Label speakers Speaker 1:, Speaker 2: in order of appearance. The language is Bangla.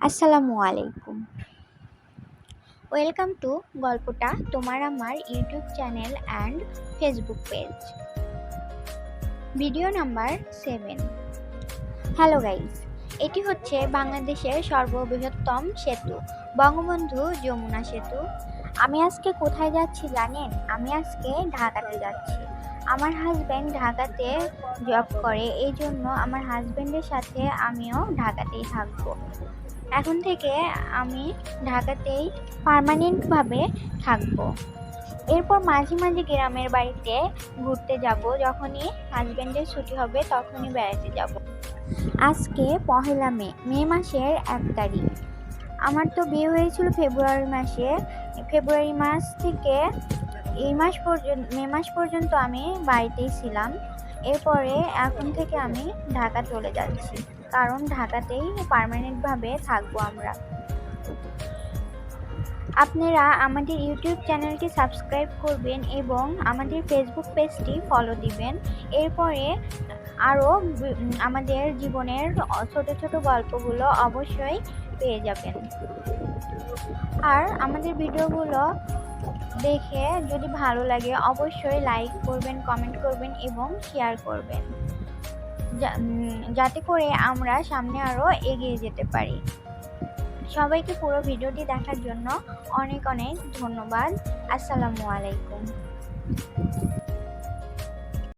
Speaker 1: আসসালামু আলাইকুম। ওয়েলকাম টু গল্পটা তোমার আমার YouTube channel and Facebook page. Video number 7। Hello guys, এটি হচ্ছে বাংলাদেশের সর্ববৃহত্তম সেতু, বঙ্গবন্ধু যমুনা সেতু। আমি আজকে কোথায় যাচ্ছি জানেন? আমি আজকে ঢাকাতে যাচ্ছি। আমার হাজব্যান্ড ঢাকাতে জব করে, এই জন্য আমার হাজব্যান্ডের সাথে আমিও ঢাকাতেই থাকবো। এখন থেকে আমি ঢাকাতেই পার্মানেন্টভাবে থাকবো। এরপর মাঝে মাঝে গ্রামের বাড়িতে ঘুরতে যাব, যখনই হাজব্যান্ডের ছুটি হবে তখনই বেড়াতে যাব। আজকে পহেলা মে মাসের 1 তারিখ। আমার তো বিয়ে হয়েছিল ফেব্রুয়ারি মাসে। ফেব্রুয়ারি মাস থেকে মে মাস পর্যন্ত আমি বাড়িতেই ছিলাম। এরপরে এখন থেকে আমি ঢাকা চলে যাচ্ছি, কারণ ঢাকাতেই পার্মানেন্টভাবে থাকবো আমরা। আপনারা আমাদের ইউটিউব চ্যানেলটি সাবস্ক্রাইব করবেন এবং আমাদের ফেসবুক পেজটি ফলো দিবেন। এরপরে আরও আমাদের জীবনের ছোট ছোট গল্পগুলো অবশ্যই পেয়ে যাবেন। আর আমাদের ভিডিওগুলো দেখে যদি ভালো লাগে অবশ্যই লাইক করবেন, কমেন্ট করবেন এবং শেয়ার করবেন, যাতে করে আমরা সামনে আরও এগিয়ে যেতে পারি। সবাইকে পুরো ভিডিওটি দেখার জন্য অনেক অনেক ধন্যবাদ। আসসালামু আলাইকুম।